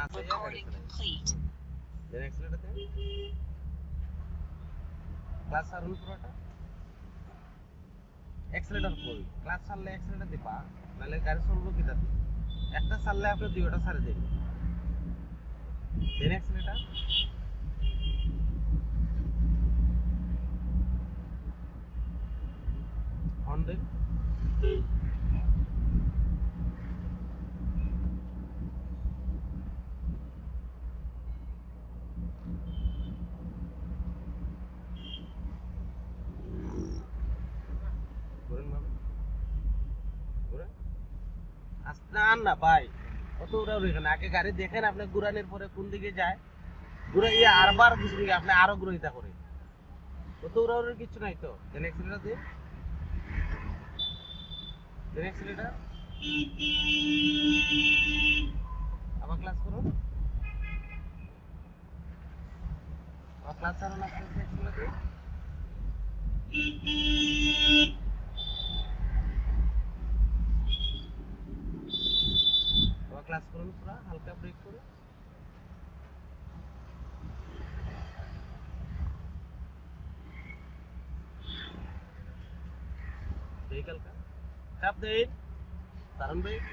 Recording complete. Then accelerator then. Class sarun purota. Accelerator koi. Class sarle accelerator diba. Nale gari solbo kita. Ekta sarle apne duota sare debi. Then accelerator. On then. না ভাই কত উড়াউড়ি এখানে আগে গাড়ি দেখেন আপনি ঘুরানোর পরে কোন দিকে যায় ঘুরাইয়ে আরবার কিছু দিকে আপনি আরো ঘুরাইতা করে কত উড়াউড়ির কিছু নাই তো দেন অ্যাক্সিলারেটর দিন দেন অ্যাক্সিলারেটর আবার ক্লাস করুন আবার ক্লাস চালান আস্তে আস্তে অ্যাক্সিলারেটর ক্লাস করুন পুরো হালকা ব্রেক করে ব্রেক হালকা চাপ দেন দারুণ ব্রেক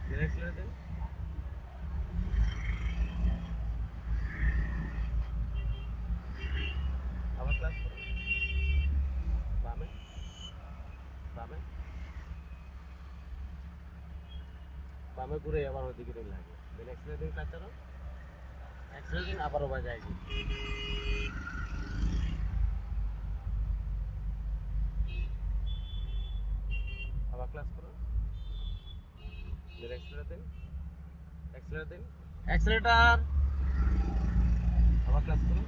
অ্যাক্সিলারেটর দেন আবার ক্লাস করুন বামে বামে বামে ঘুরে আবার ওদিকে রেল লাগে দেন অ্যাক্সিলারেটর দিন ক্লাচ চালান অ্যাক্সিলারেটর দিন আবারও বাজায় দিন আবার ক্লাস করুন দেন অ্যাক্সিলারেটর দিন অ্যাক্সিলারেটর দিন অ্যাক্সিলারেটর আবার ক্লাস করুন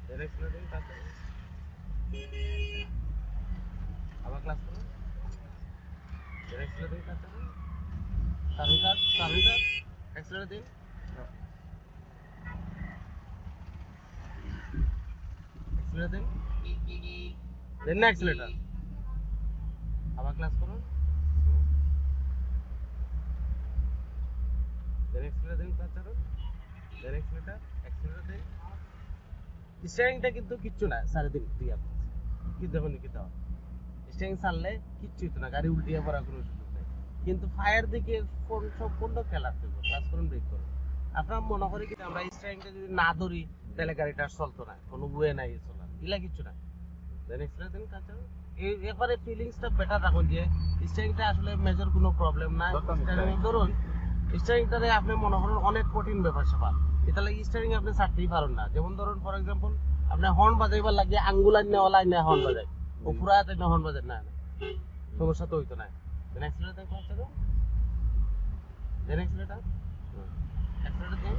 দেন অ্যাক্সিলারেটর দিন ক্লাচ চালান আবার ক্লাস করুন দেন অ্যাক্সিলারেটর দিন ক্লাচ চালান সারুন অ্যাক্সিলারেটর দিন অ্যাক্সিলারেটর দিন দেন না অ্যাক্সিলারেটর আবার ক্লাস করুন দেন অ্যাক্সিলারেটর দিন ক্লাচ চালান দেন অ্যাক্সিলারেটর দিন স্টিয়ারিংটা কিন্তু কিচ্ছু না সাড়ে দিন দিয়ে কি দেখুন কি দাও স্টিয়ারিং ছাড়লে কিচ্ছুই তো না গাড়ি উল্টিয়ে পড়ার কোনো সুযোগ নেই কিন্তু ফায়ার দিকে সম্পূর্ণ খেলার থাকবে ক্লাস করুন ব্রেক করুন আপনার মনে করি কি আমরা স্টিয়ারিংটা যদি না ধরি তাহলে গাড়িটা চলতো না কোনো ওয়ে নাই চলার এগুলা কিচ্ছু না দেন অ্যাক্সিলারেটর দিন কাজ একবারে ফিলিংসটা বেটার রাখুন যে স্টিয়ারিংটা আসলে মেজর কোনো প্রবলেম নাই স্টিয়ারিং ধরুন স্টিয়ারিংটারে আপনি মনে করুন অনেক কঠিন ব্যাপার স্যাপার তাহলে স্টিয়ারিং আপনি ছাড়তেই পারেন না যেমন ধরুন ফর এক্সাম্পল আপনি হর্ন বাজাইবার লাগে আঙ্গুল আইনা ওলা আইনা হর্ন বাজাই ও পুরা হাতে হর্ন বাজাই না সমস্যা তো হইতো না দেন অ্যাক্সিলারেটর ক্লাচ চালান দেন অ্যাক্সিলারেটর দেন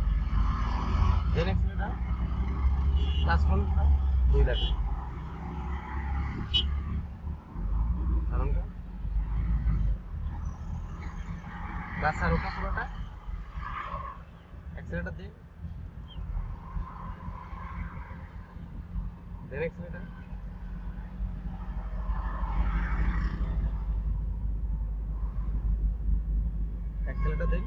দেন অ্যাক্সিলারেটর ক্লাচ করুন পুরো দুই লাগে কারণ ক্লাচ আর ওটা পুরোটা অ্যাক্সিলারেটর দিন দেন অ্যাক্সিলারেটর অ্যাক্সিলারেটর দিন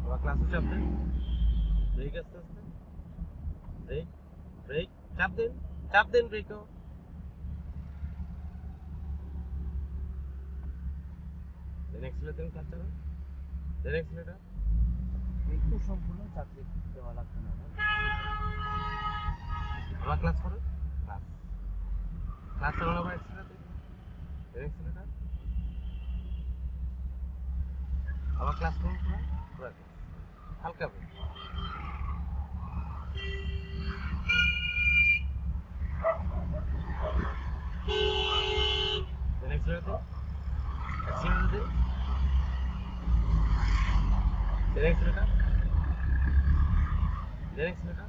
আবার ক্লাসে চাপ দেন ব্রেক আস্তে আস্তে ব্রেক ব্রেক চাপ দেন ব্রেকও দেন অ্যাক্সিলারেটর দিন ক্লাচ চালান দেন অ্যাক্সিলারেটর একটু সম্পূর্ণ চাকরি দেওয়া লাগবে না আবার ক্লাস করুন ক্লাস চালান আবার অ্যাক্সিলারেটর দেন অ্যাক্সিলারেটর আবার ক্লাস করুন পুরো হালকা ব্রেক দেন অ্যাক্সিলারেটর দিন দেন অ্যাক্সিলারেটর দেন অ্যাক্সিলারেটর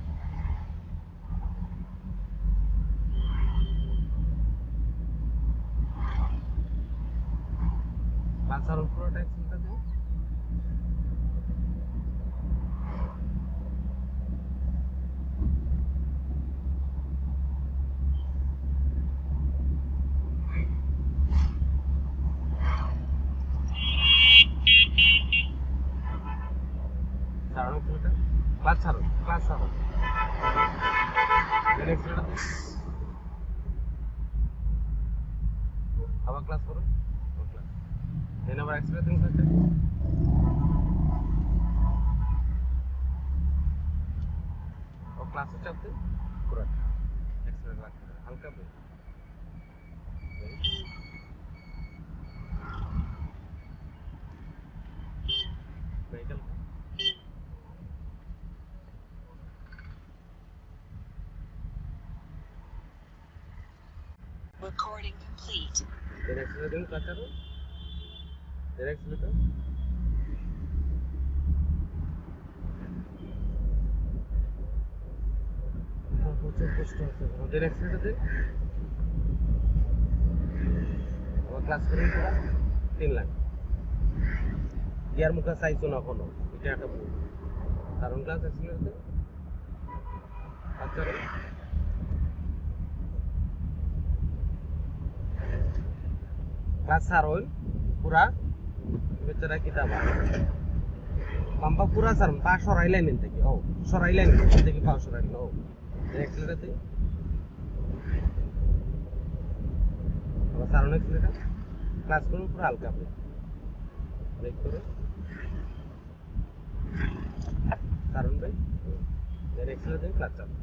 ক্লাস আর পুরোটা অ্যাক্সেলটা দিন। ছাড়ুন অ্যাক্সেলটা, ক্লাস ছাড়ুন, ক্লাস ছাড়ুন, দেন অ্যাক্সেলটা দিন। আবার ক্লাস করুন, ক্লাস দেন আবার অ্যাক্সেলটা দিন। ক্লাসটা ও ক্লাসে চাপ দিন, পুরোটা অ্যাক্সেলটা রাখতে হালকা ব্রেক। ব্রেক হালকা। Recording complete. দেন অ্যাক্সেলটা দিন, ক্লাস ছাড়ুন, দেন অ্যাক্সেলটা প্রচুর কষ্ট হচ্ছে। দেন অ্যাক্সেলটা দিন, আবার ক্লাস করুন পুরো 3 লাখ। ইয়ার মুখে চাইছো না কোনো, এটা একটা ভুল। কারণ ক্লাস অ্যাক্সেলটা দিন, আচ্ছা ক্লাস ছাড়ুন পুরা বেচারা কিতাবা পাম্পা পুরা ছাড়ুন, পা সরাইলেন থেকে ও সরাইলেন থেকে পা সরাইলেন ও অ্যাক্সেলটা দিন, আবার ছাড়ুন অ্যাক্সেলটা, ক্লাস করুন পুরো হালকা ব্রেক, ব্রেক করুন, ছাড়ুন ব্রেক, দেন অ্যাক্সেলটা দিন, ক্লাস চালুন,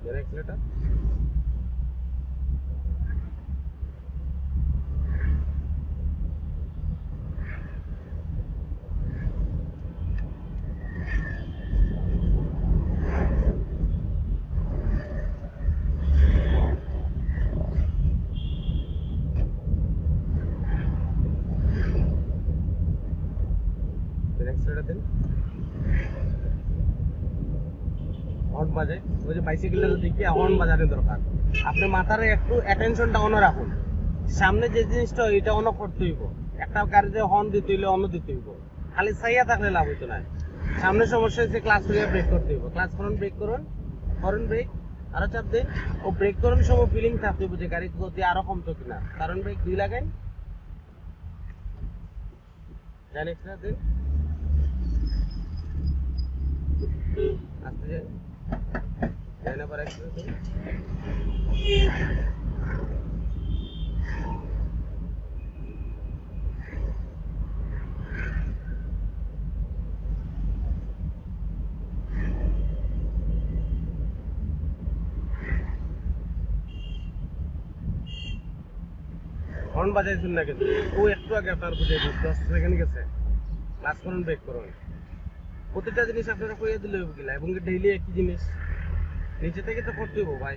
দেন অ্যাক্সেলটা অ্যাক্সেলটা দিন। হর্ন বাজায় ওই যে বাইসাইকেলটা দেখি হর্ন বাজানোর দরকার। আপনি মাথার একটু অ্যাটেনশনটা অন রাখুন, সামনে যে জিনিসটা এটা অন করতে হইব। একটা গাড়িতে হর্ন দিতে হইলে অন্য দিতে হইব, খালি চাইয়া থাকলে লাভ হইতো না। সামনে সমস্যা হচ্ছে ক্লাস করিয়া ব্রেক করতে হইব, ক্লাস করুন, ব্রেক করুন, করুন ব্রেক, আরো চাপ দিন। ও ব্রেক করুন সময় ফিলিং থাকতে হইব যে গাড়ির গতি আরো কমতো কিনা, কারণ ব্রেক 2 লাগাইন, দেন এক্সট্রা দিন, আসতে যান, দেন আবার এক্সট্রা দিন, হর্ন বাজাইছেন না কিন্তু ও একটু আগে আপনার বুঝে 10 সেকেন্ড গেছে। ক্লাস করুন, ব্রেক করুন, প্রতিটা জিনিস আপনারা কইয়া দিলে হইব কিলা, এবং ডেইলি একই জিনিস নিচে থেকে তো করতে হইব ভাই।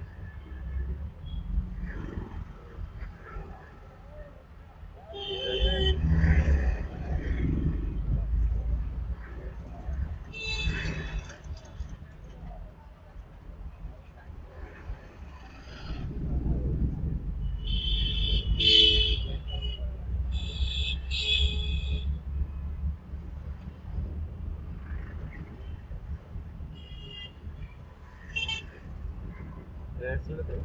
অ্যাক্সেলটা